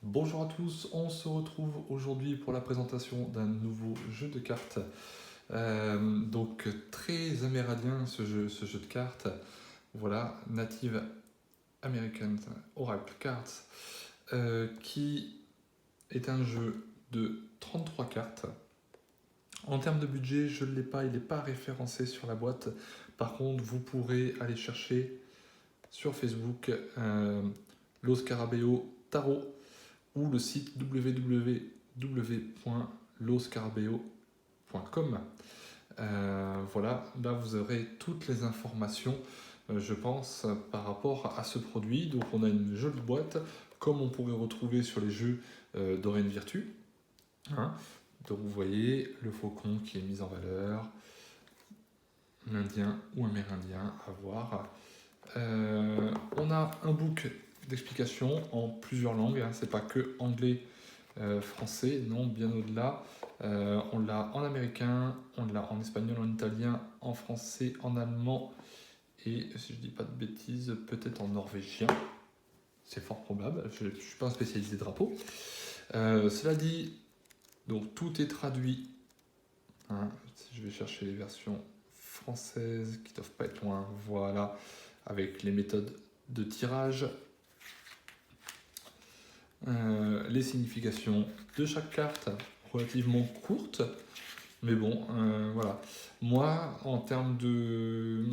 Bonjour à tous, on se retrouve aujourd'hui pour la présentation d'un nouveau jeu de cartes. Donc très amérindien ce jeu de cartes. Voilà, Native American Oracle Cards, qui est un jeu de 33 cartes. En termes de budget, je ne l'ai pas, il n'est pas référencé sur la boîte. Par contre, vous pourrez aller chercher sur Facebook Los Scarabeo Tarot ou le site www.loscarabeo.com. Voilà, là vous aurez toutes les informations, je pense, par rapport à ce produit. Donc on a une jolie boîte, comme on pourrait retrouver sur les jeux d'Orient Virtu. Hein. Donc vous voyez le faucon qui est mis en valeur, l'indien ou amérindien, à voir. On a un book d'explication en plusieurs langues, hein, c'est pas que anglais, français, non, bien au-delà. On l'a en américain, on l'a en espagnol, en italien, en français, en allemand et, si je dis pas de bêtises, peut-être en norvégien. C'est fort probable, je ne suis pas un spécialiste des drapeaux. Cela dit, donc tout est traduit. Hein, si je vais chercher les versions françaises qui ne doivent pas être loin, voilà, avec les méthodes de tirage, les significations de chaque carte, relativement courtes, mais bon, voilà. Moi, en termes de,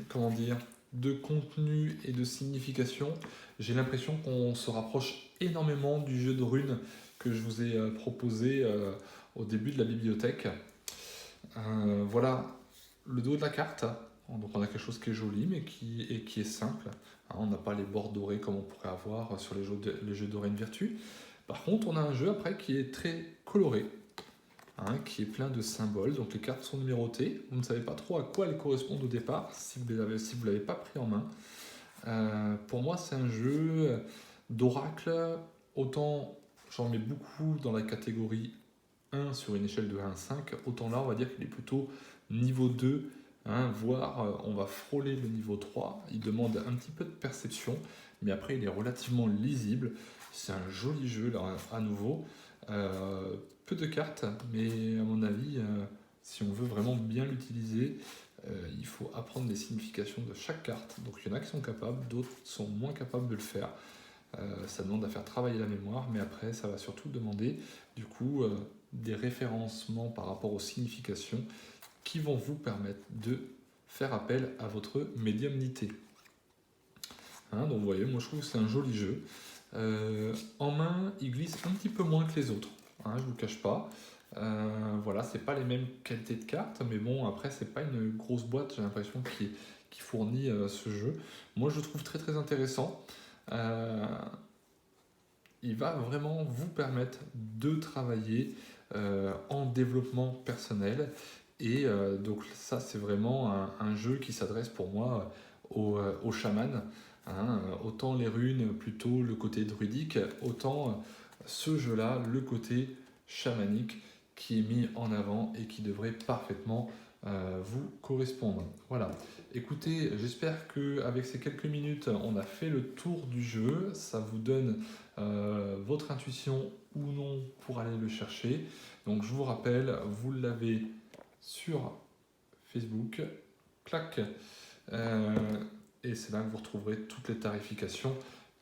comment dire, de contenu et de signification, j'ai l'impression qu'on se rapproche énormément du jeu de runes que je vous ai proposé au début de la bibliothèque. Voilà le dos de la carte. Donc on a quelque chose qui est joli mais qui est simple. On n'a pas les bords dorés comme on pourrait avoir sur les jeux d'Orient Virtu. Par contre, on a un jeu après qui est très coloré, hein, qui est plein de symboles. Donc les cartes sont numérotées. Vous ne savez pas trop à quoi elles correspondent au départ si vous ne l'avez pas pris en main. Pour moi, c'est un jeu d'oracle. Autant j'en mets beaucoup dans la catégorie 1 sur une échelle de 1 à 5, autant là, on va dire qu'il est plutôt niveau 2, hein, voire on va frôler le niveau 3. Il demande un petit peu de perception, mais après, il est relativement lisible. C'est un joli jeu, là, à nouveau. Peu de cartes, mais à mon avis, si on veut vraiment bien l'utiliser, il faut apprendre les significations de chaque carte. Donc il y en a qui sont capables, d'autres sont moins capables de le faire. Ça demande à faire travailler la mémoire, mais après, ça va surtout demander, du coup, des référencements par rapport aux significations qui vont vous permettre de faire appel à votre médiumnité. Hein, donc vous voyez, moi je trouve que c'est un joli jeu. En main, il glisse un petit peu moins que les autres, hein, je ne vous cache pas. Voilà, c'est pas les mêmes qualités de cartes, mais bon, après, c'est pas une grosse boîte, j'ai l'impression, qui fournit ce jeu. Moi, je le trouve très très intéressant. Il va vraiment vous permettre de travailler en développement personnel. Et donc ça, c'est vraiment un jeu qui s'adresse pour moi aux chamans. Hein, autant les runes, plutôt le côté druidique, autant ce jeu-là, le côté chamanique qui est mis en avant et qui devrait parfaitement vous correspondre. Voilà. Écoutez, j'espère qu'avec ces quelques minutes, on a fait le tour du jeu. Ça vous donne votre intuition ou non pour aller le chercher. Donc je vous rappelle, vous l'avez sur Facebook, clac, et c'est là que vous retrouverez toutes les tarifications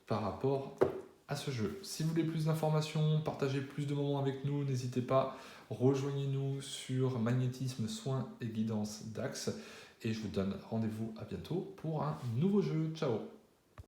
par rapport à ce jeu. Si vous voulez plus d'informations, partagez plus de moments avec nous, n'hésitez pas, rejoignez-nous sur Magnétisme, Soins et Guidance Dax, et je vous donne rendez-vous à bientôt pour un nouveau jeu. Ciao!